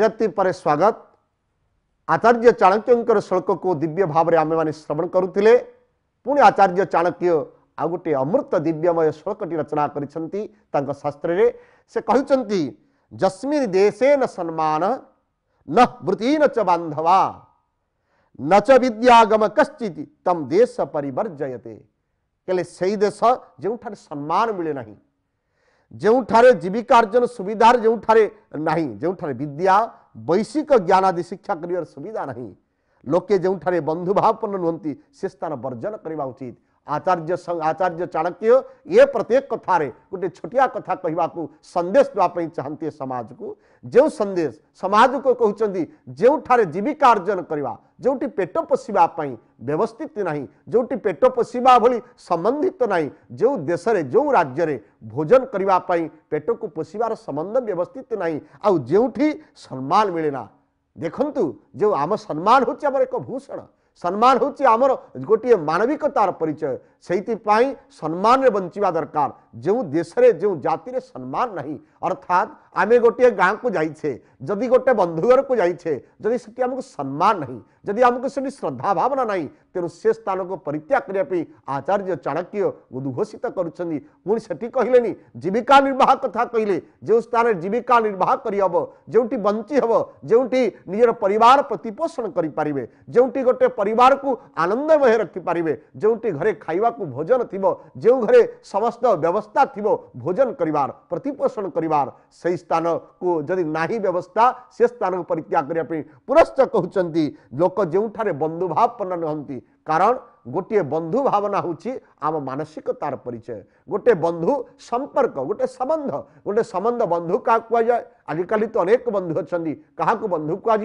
विरति पर स्वागत। आचार्य चाणक्य श्लोक को दिव्य भाव में आम मैंने श्रवण करुले। पुणी आचार्य चाणक्य आ गोटे अमृत दिव्यमय श्लोकटी रचना करिसेंती तांको शास्त्र रे। से कहउचंती जस्मिन् देशे न सम्मान न वृत्ति न च बांधवा न च विद्यागम कश्चित् तम देश परिवर्जयते। केले सही देश जोठारे सम्मान मिले नहीं, जोठारे जीविकार्जन सुविधा जोठारे नहीं, जोठारे विद्या वैश्विक ज्ञान आदि शिक्षा कर सुविधा नहीं, लोके जोठारे बंधुभावपन्न नुहंती से स्थान वर्जन करवा उचित। आचार्य चाणक्य ये प्रत्येक कथारे गोटे छोटिया कथा कहवाकू संदेश देवाई चाहते समाज को। जो संदेश समाज को कहते जोठारे जीविका अर्जन करवा, जोटी पेट पोषापी व्यवस्थित नहीं, जोटी पेट पोषा भली संबंधित नहीं, जो देश में जो राज्य में भोजन करने पेट को पोषार संबंध व्यवस्थित नहीं, आउ जोठी सम्मान मिलेना। देखंतु जो आम सम्मान होची आमर एक भूषण, सम्मान होची आमर गोटे मानविकतार परिचय। से सम्मान रे बंचिबा दरकार। जो देश रे जो जाति रे सम्मान नहीं, अर्थात आमे गोटे गाँ को जाइछे, जदि गोटे बंधुघर को जाइछे, जदि सेठी हमको सम्मान नहीं, जदि हमको सेठी श्रद्धा भावना नहीं, तेणु से स्थान को परित्याग करने आचार्य चाणक्य उद्घोषित करुछंदी। पुणी सेठी कहलेनी जीविका निर्वाह कथा कहले, जो स्थान जीविका निर्वाह करिहब, जोटी बंची हब, जोटी निजर परिवार प्रतिपोषण करि पारिबे, जोटी गोटे परिवार को आनंदमय रखि पारिबे, जोटी घरे खाइबा को भोजन थिबो, जो घरे समस्त व्यवस्था थिबो भोजन करिवार प्रतिपोषण करिवार, से स्थान को जदि नाही व्यवस्था से स्थान को परित्याग करिया पे पुनश्च कहउचंती लोक जोठारे बंधुभावपन्न नहंती। कारण गोटे बंधु भावना होची आम मानसिकतार परिचय। गोटे बंधु संपर्क, गोटे संबंध बंधु क्या कह जाए? आजिकल तो अनेक बंधु अच्छा, क्या बंधु कह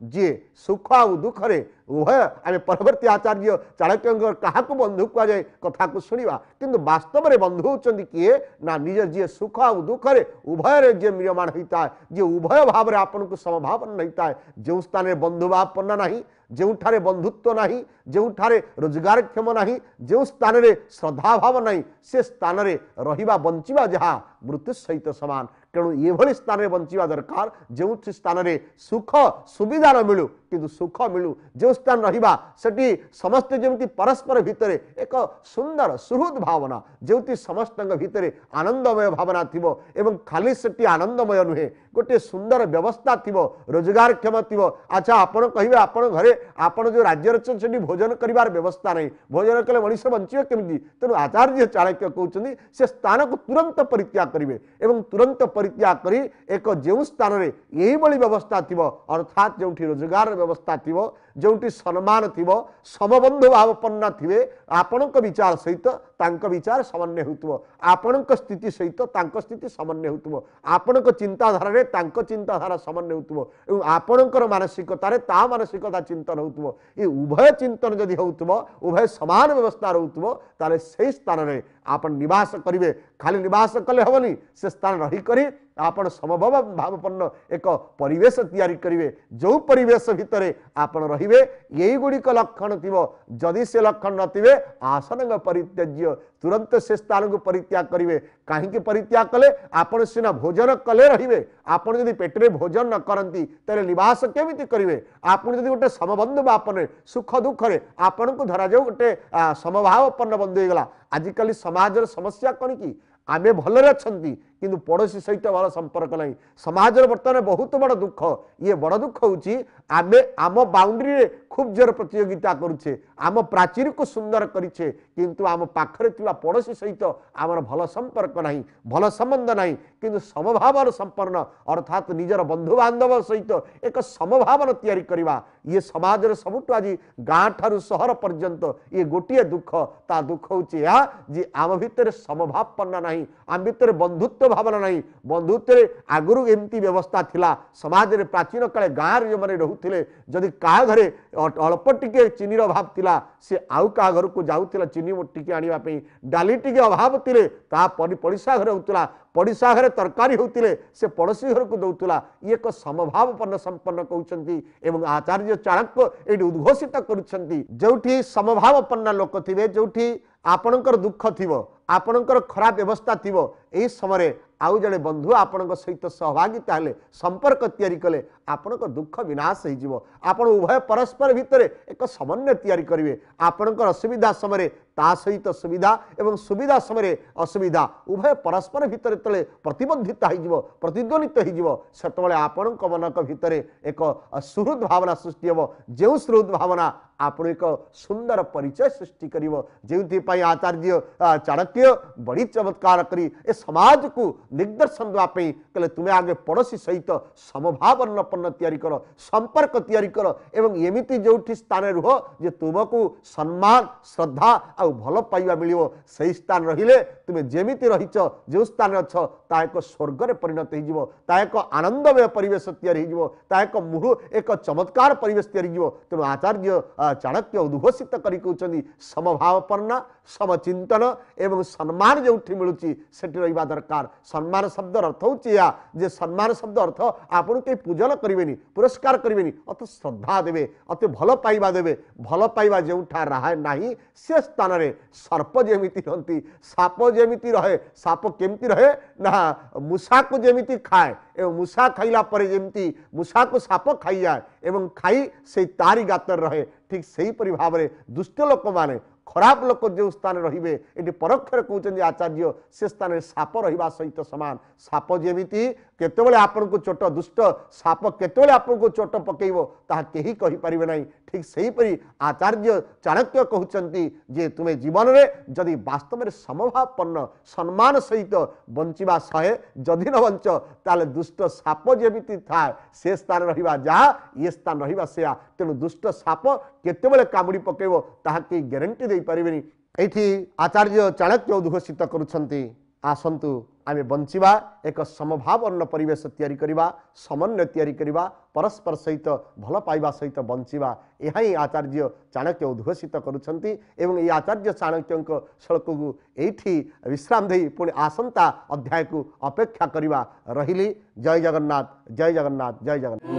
जी सुख आ दुख रे उभय। आम परवर्ती आचार्य चाणक्य क्या बंधु कह जाए कथा को शुणा, किंतु वास्तव में बंधु होती किए ना निज जी सुख आ दुख रे उभय रे जे मियमाण होता है, जे उभय भाव में आपन को समभावन होता है। जो स्थान बंधुभावपन्न नहीं, जोठारे बंधुत्व नहीं, जोठारे रोजगार क्षम नहीं, जो स्थान रे श्रद्धा भाव नहीं, से स्थान रे रहिबा बंचिबा जहा मृत्यु सहित समान। तेणु ये भली स्थान रे बंचिबा दरकार, जो स्थान रे सुख सुविधा न मिलू किंतु सुख मिलू, जो स्थान रहिबा सेठी समस्त जेमती परस्पर भितरे एक सुंदर सुहृद भावना, जोटी समस्त भितरे आनंदमय भावना थिबो, एवं खाली सेठी आनंदमय नुहे, गोटे सुंदर व्यवस्था थिबो, रोजगार क्षम थिबो। अच्छा आपण कहिबे आपण घरे आपण जो राज्य रचन सेठी भोजन करिवार व्यवस्था नहीं, भोजन कले मनुष्य बंचिबे केमिति? तेणु आचार्य चाणक्य कहउछन्ती से स्थान को तुरंत परित्याग करिवे, एवं तुरंत परित्याग करी एक जो स्थान रे यही बड़ी व्यवस्था थिबो, अर्थात जोठी रोजगार व्यवस्था थिबो, जोठी सम्मान थिबो, समबंधु भावपन्न थिबे, आपणक विचार सहित तांक विचार समन्वय होतबो, आपणक स्थिति सहित तांक स्थिति समन्वय होतबो, आपणक चिंताधारा रे तांक चिंताधारा समन्वय होतबो, एवं आपणकर मानसिकता रे ता मानसिकता चिंतन होतबो। ये उभय चिंतन जदि होतबो, उभय समान व्यवस्था होतबो, ताले से स्थान रे आपण निवास करिवे। खाली निवास कले हबनी, से स्थान रही करी आपण समभाव भावपन्न एक परिवेश तैयारी करिवे। जो परिवेश भितरे आपण रहिबे यही गुड़िक लक्षण थिबो, जदि से लक्षण नथिबे आसन परित्यज्य तुरंत से स्थान को परित्याग करिवे। कहीं परित्याग कले? आपण सिना भोजन कले रहिबे, आपण जदि पेटरे भोजन न करंती तेरे निवास केमिति करिवे? आपण जदि गोटे समबंधु बापने सुख दुख रे आपण को धरा जाऊ गोटे समभावपन्न बंधु होगला। आजिकल समाज समस्या कौन कि आमे भलरे अछंती किंतु पड़ोशी सहित भल संपर्क नहीं। समाज बर्तमान बहुत बड़ दुख, ये बड़ दुख होची आमे आम बाउंड्री रे खूब जोर प्रतियोगिता करुछे, आम प्राचीर को सुंदर करिछे, किंतु आम पाखरे थिबा पड़ोशी सहित आमर भल संपर्क नहीं, भल संबंध नहीं, किंतु समभावन संपन्न अर्थात निजर बंधु बांधव सहित एक समभावन तैयारी करिवा। ये समाज रे सबुठ आज गाँ ठारू सहर पर्यंत ये गोटिए दुख, ता दुख होची या जे आम भितर समभावपन्न नहीं, आम भितर बंधुत्व भावना नहीं। बंधुत्व आगुरी एमती व्यवस्था थिला समाज रे प्राचीन काले गाँव जो मैंने रोते, जदि क्या घरे अल्प टिके चीनी अभाव थिला से आउ क्या घर को जाऊला चीनी टिके आने, डाली टिके अभाव थिले ता पड़िशा घरे होता, पड़िशा घरे तरकारी होते से पड़ोशी घर को दौला। ये एक समभावपन्न संपन्न कहते एवं आचार्य चाणक्य ये उद्घोषित करुछंती। जोठी समभावपन्न लोक थिबे, जोठी आपणकर दुख थिबो, आपणकर खराब व्यवस्था थिबो, एई समय आउ जड़े बंधु आपण सहित सहभागिता हेले संपर्क तैयारी कले आपण दुख विनाश हो आपण उभय परस्पर भितर एक समन्वय तैयारी करेंगे आपण असुविधा समय ता सहित सुविधा एवं सुविधा समय असुविधा उभय परस्पर भितर तले प्रतिबंधित हो प्रतिद्वनित हो आपण मन भितर एक सुहृद भावना सृष्टि हो जो सुहृद भावना आपण एक सुंदर परिचय सृष्टि कर जो आचार्य चाणक्य बड़ी चमत्कार करी ए समाज को दिग्दर्शन देवाई कहले तुम्हें आगे पड़ोशी सहित समभावनापन्न तैयारी कर संपर्क तैयारी कर एवं एमिति जो स्थान रुह जे तुमको सम्मान श्रद्धा आ भल पाइबा मिलियो सही स्थान रहिले तुम्हें जेमिति रहिच जो स्थान अछ ता एक स्वर्ग परिणत हो ता एक आनंदमय परिवेश तैयारी हो ता एक एक चमत्कार परिवेश तैयारी हो तेणु आचार्य चाणक्य उद्घोषित करी कहउछन्ती समभावपन्ना समचिंतन एवं सम्मान जो मिलूँ से रहा दरकार सम्मान शब्द अर्थ होया जे सम्मान शब्द अर्थ आपन के पूजन करेंगे पुरस्कार करेंगे अत श्रद्धा देवे अत भल पाइबा देवे भल पाइबा जो रहा नहीं से स्थान में सर्प जेमिति रहती साप जेमिति रहे साप केमती रहे ना मूषा को जेमिति खाए एवं मूषा खाइला परे जेमिति मूषा को साप खाई जाए एवं खाई से तारी गातर रहे ठीक सही परि भाव में दुष्ट लोक माने खराब लोक जो स्थान रे ये परोक्षर कहते आचार्य से स्थान में साप रहा सहित सामान साप जेमिति केतबेले आपन को चोट दुष्ट साप केतबेले आपन को चोट पकेइबो ताहा केही कहि परिबे नाही ठीक सही परि आचार्य चाणक्य कहउचंती जे तुमे जीवन रे जदि वास्तव में समभावपन्न सम्मान सहित बंचिबा सहे जदि न बंच ताले दुष्ट साप जेमिति थाए से स्थान रहिबा जहा ये स्थान रहिबा सेया तेनु दुष्ट साप केतबेले कामुडी पकेइबो ताहा के ग्यारंटी दे परिबेनी एठी आचार्य चाणक्य उद्घोषित करुछंती आसंतु आमे बंचिबा एक समभावन्न परिवेश तैयारी करिबा समन्वय तैयारी करिबा परस्पर सहित भल पाइबा सहित बंचिबा यह ही आचार्य चाणक्य उद्घोषित करुछंती एवं ये आचार्य चाणक्य श्लोक को एठी विश्राम दे पुणी आसंता अध्याय को अपेक्षा करिबा रहिली। जय जगन्नाथ जय जगन्नाथ जय जगन्नाथ।